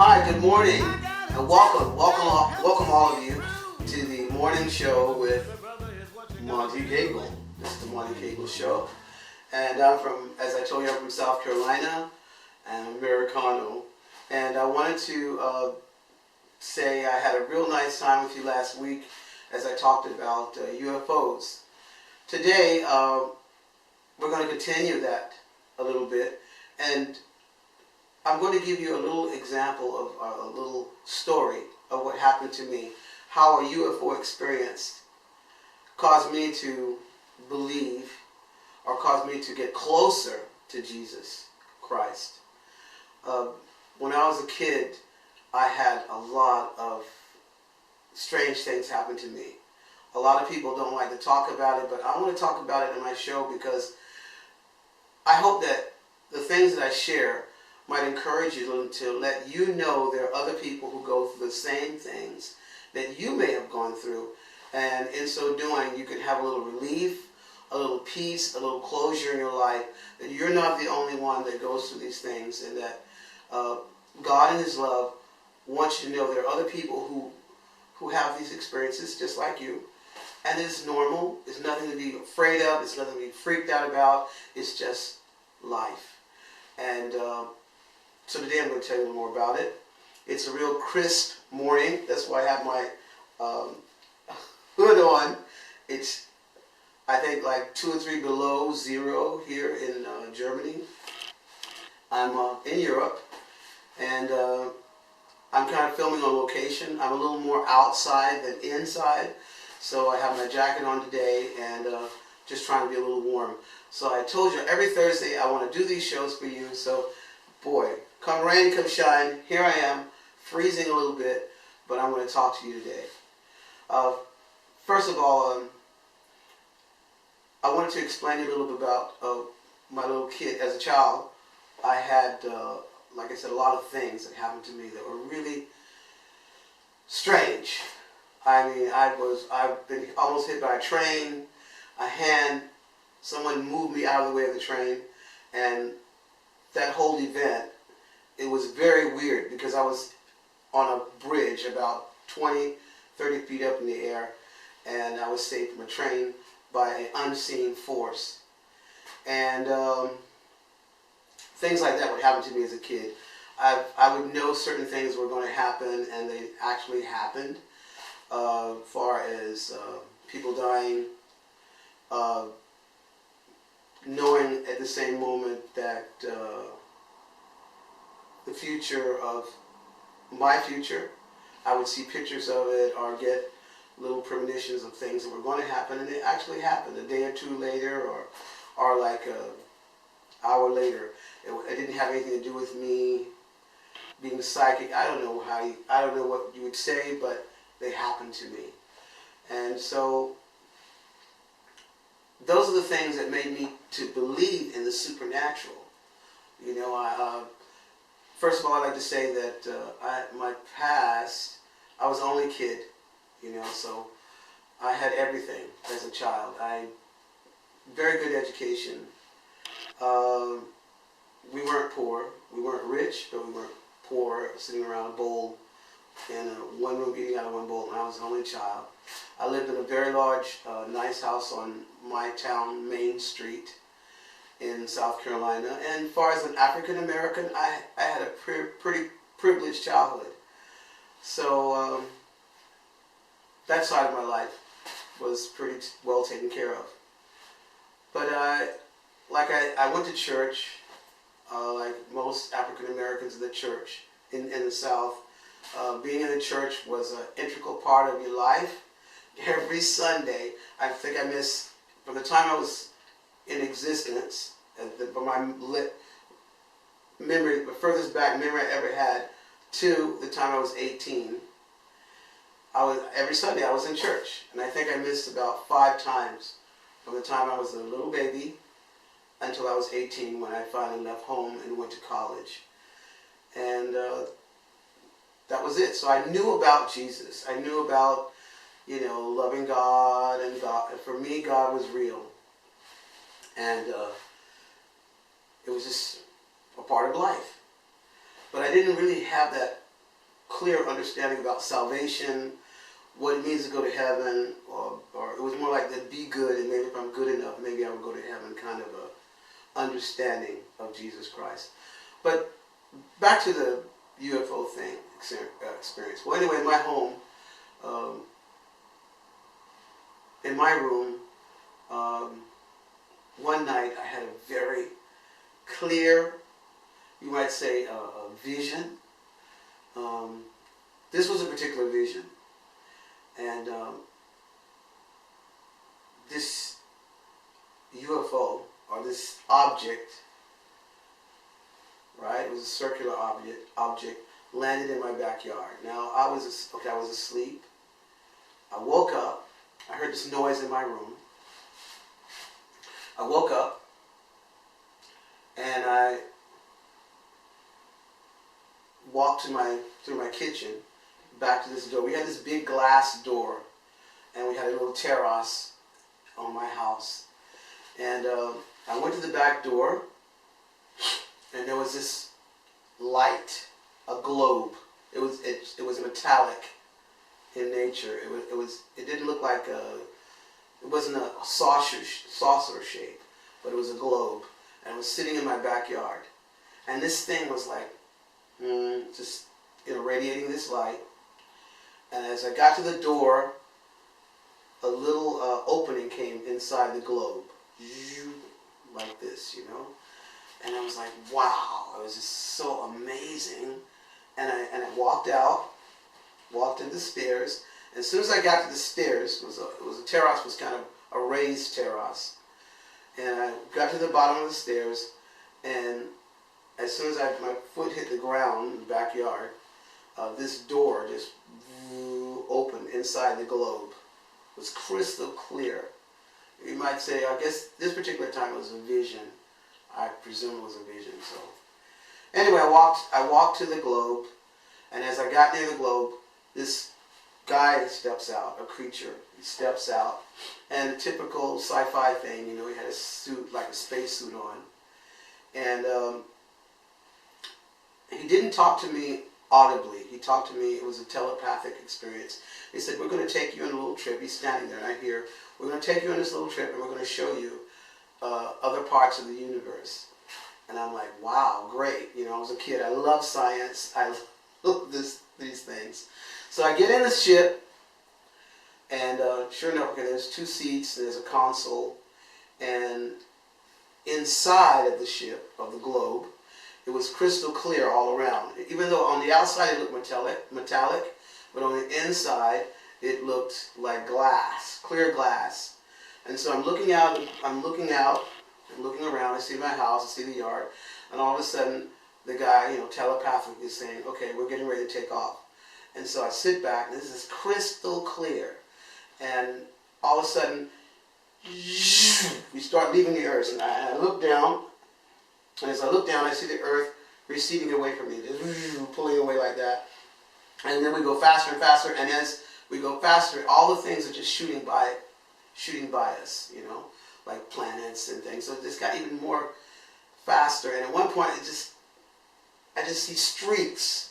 Hi, good morning, and welcome all of you to the morning show with Monte Cagle. This is the Monte Cagle show, and I'm from, as I told you, I'm from South Carolina. I'm Americano, and I wanted to say I had a real nice time with you last week as I talked about UFOs. Today, we're going to continue that a little bit, and I'm going to give you a little example of a little story of what happened to me, how a UFO experience caused me to believe or caused me to get closer to Jesus Christ. When I was a kid, I had a lot of strange things happen to me. A lot of people don't like to talk about it, but I want to talk about it in my show because I hope that the things that I share might encourage you to let you know there are other people who go through the same things that you may have gone through, and in so doing you can have a little relief, a little peace, a little closure in your life, that you're not the only one that goes through these things, and that God in His love wants you to know there are other people who have these experiences just like you, and it's normal. It's nothing to be afraid of. It's nothing to be freaked out about. It's just life. And so today I'm going to tell you a little more about it. It's a real crisp morning. That's why I have my hood on. It's, I think, like 2 or 3 below zero here in Germany. I'm in Europe, and I'm kind of filming on location. I'm a little more outside than inside, so I have my jacket on today and just trying to be a little warm. So I told you every Thursday I want to do these shows for you. So, boy, come rain, come shine, here I am, freezing a little bit, but I'm going to talk to you today. First of all, I wanted to explain to you a little bit about my little kid. As a child, I had, like I said, a lot of things that happened to me that were really strange. I mean, I've been almost hit by a train, someone moved me out of the way of the train, and that whole event, it was very weird because I was on a bridge about 20, 30 feet up in the air, and I was saved from a train by an unseen force. And things like that would happen to me as a kid. I would know certain things were going to happen, and they actually happened. Far as people dying, knowing at the same moment that the future of my future, I would see pictures of it or get little premonitions of things that were going to happen, and it actually happened a day or two later, or like an hour later. It didn't have anything to do with me being psychic. I don't know what you would say, but they happened to me. And so those are the things that made me to believe in the supernatural. You know, first of all, I'd like to say that my past, I was the only kid, you know, so I had everything as a child. Very good education. We weren't poor. We weren't rich, but we weren't poor, sitting around a bowl in one room eating out of one bowl, and I was the only child. I lived in a very large, nice house on my town, Main Street, in South Carolina. And as far as an African American, I had a pretty privileged childhood. So that side of my life was pretty well taken care of. But I went to church, like most African Americans in the church in the South. Being in the church was an integral part of your life. Every Sunday, I think I missed, from the time I was in existence, from my memory, the furthest back memory I ever had, to the time I was 18, every Sunday I was in church. And I think I missed about 5 times from the time I was a little baby until I was 18, when I finally left home and went to college. And that was it. So I knew about Jesus. I knew about, you know, loving God, and God. For me, God was real. And it was just a part of life. But I didn't really have that clear understanding about salvation, what it means to go to heaven, or it was more like to be good, and maybe if I'm good enough, maybe I would go to heaven, kind of a understanding of Jesus Christ. But back to the UFO thing experience. Well, anyway, in my home, in my room, one night I had a very clear, you might say, a vision. This was a particular vision. And this UFO, or this object, right, it was a circular object, landed in my backyard. Now, I was asleep. I woke up. I heard this noise in my room. I woke up, and I walked through my kitchen, back to this door. We had this big glass door, and we had a little terrace on my house. And I went to the back door, and there was this light, a globe. It was metallic in nature. It didn't look like it wasn't a saucer shape, but it was a globe, and it was sitting in my backyard. And this thing was like just radiating this light. And as I got to the door, a little opening came inside the globe, like this, And I was like, wow, it was just so amazing. And I walked out, walked into the stairs. And as soon as I got to the stairs, it was a terrace, was kind of a raised terrace. And I got to the bottom of the stairs, and as soon as my foot hit the ground in the backyard, this door just opened inside the globe. It was crystal clear. You might say, I guess this particular time it was a vision. I presume it was a vision. So anyway, I walked to the globe, and as I got near the globe, this guy steps out, a creature. He steps out, and a typical sci-fi thing, he had a suit, like a space suit on. And he didn't talk to me audibly. He talked to me, it was a telepathic experience. He said, we're going to take you on a little trip. He's standing there, and I hear, we're going to take you on this little trip, and we're going to show you other parts of the universe. And I'm like, wow, great. I was a kid. I love science. I love these things. So I get in the ship, and sure enough, okay, there's 2 seats, there's a console, and inside of the ship, of the globe, it was crystal clear all around. Even though on the outside it looked metallic, but on the inside it looked like glass, clear glass. And so I'm looking out, I'm looking around, I see my house, I see the yard, and all of a sudden the guy, telepathically is saying, okay, we're getting ready to take off. And so I sit back, and this is crystal clear. And all of a sudden, we start leaving the earth. And I look down, and as I look down, I see the earth receding away from me, just pulling away like that. And then we go faster and faster, and as we go faster, all the things are just shooting by us, like planets and things. So it just got even more faster. And at one point, I just see streaks.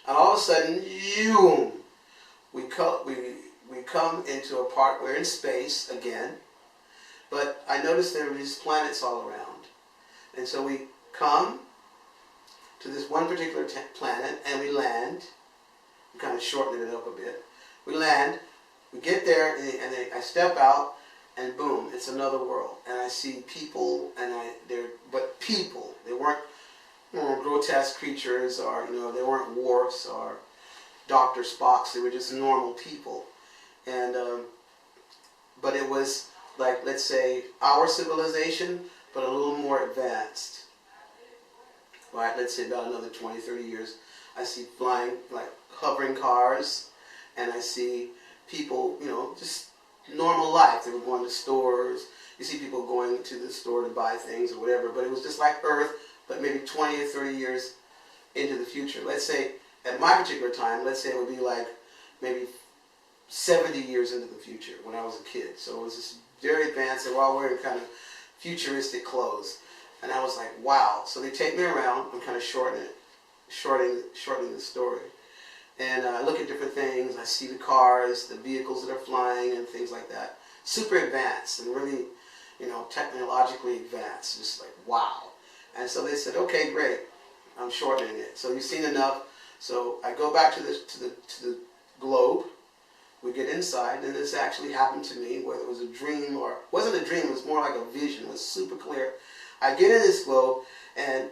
And all of a sudden, we come into a part, we're in space again, but I noticed there were these planets all around. And so we come to this one particular planet, and we land. We kind of shortened it up a bit. We land, we get there, and I step out, and boom, it's another world. And I see people, but people. They weren't grotesque creatures, or they weren't dwarfs or Dr. Spocks. They were just normal people. And but it was like, let's say, our civilization, but a little more advanced. Right? Let's say about another 20, 30 years. I see flying, like hovering cars, and I see people, just normal life. They were going to stores. You see people going to the store to buy things or whatever, but it was just like Earth, but maybe 20 or 30 years into the future. Let's say, at my particular time, let's say it would be like maybe 70 years into the future when I was a kid. So it was just very advanced. They were all wearing kind of futuristic clothes. And I was like, wow. So they take me around. I'm kind of shortening the story. And I look at different things. I see the cars, the vehicles that are flying, and things like that. Super advanced and really, technologically advanced. Just like, wow. And so they said, okay, great. I'm shortening it. So you've seen enough. So I go back to the globe. We get inside, and this actually happened to me, whether it was a dream or wasn't a dream. It was more like a vision. It was super clear. I get in this globe, and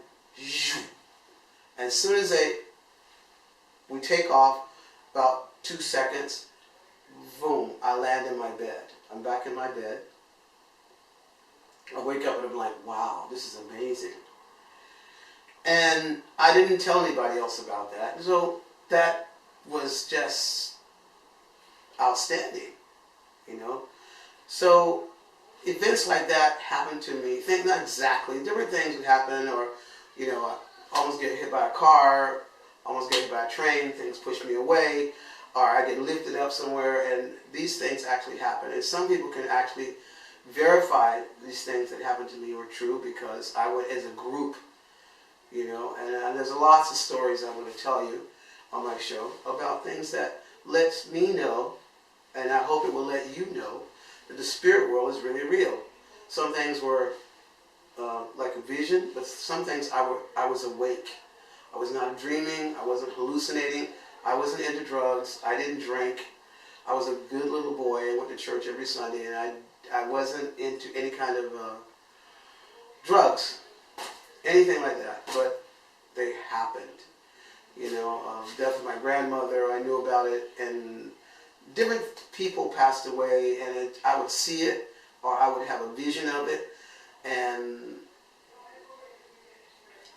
as soon as we take off, about 2 seconds, boom, I land in my bed. I'm back in my bed. I wake up and I'm like, wow, this is amazing. And I didn't tell anybody else about that. So that was just outstanding, So events like that happen to me. Not exactly. Different things would happen, or, I almost get hit by a car, almost get hit by a train, things push me away, or I get lifted up somewhere, and these things actually happen. And some people can actually verify these things that happened to me were true because I went as a group, and there's lots of stories I'm going to tell you on my show about things that lets me know, and I hope it will let you know, that the spirit world is really real. Some things were like a vision, but some things I was awake. I was not dreaming. I wasn't hallucinating. I wasn't into drugs. I didn't drink. I was a good little boy. I went to church every Sunday, and I wasn't into any kind of drugs, anything like that. But they happened. Death of my grandmother, I knew about it, and different people passed away, and I would see it, or I would have a vision of it, and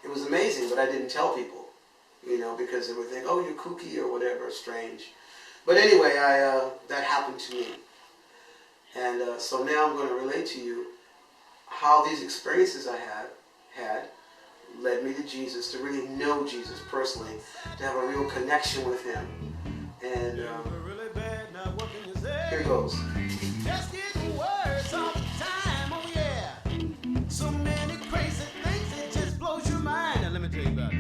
it was amazing, but I didn't tell people, because they would think, oh, you're kooky or whatever, strange. But anyway, that happened to me. And so now I'm going to relate to you how these experiences I had led me to Jesus, to really know Jesus personally, to have a real connection with him. And here goes. Just getting worse all the time, oh yeah. So many crazy things, it just blows your mind. Now let me tell you about it.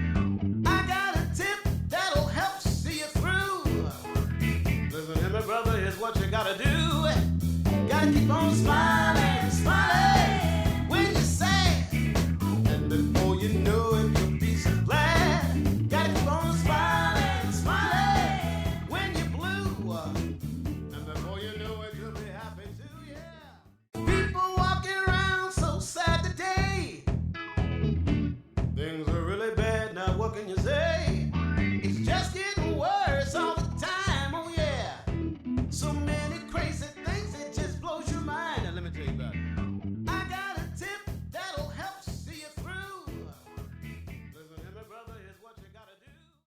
I got a tip that'll help see you through. Listen to me, brother, here's what you gotta do. Gotta keep on smiling.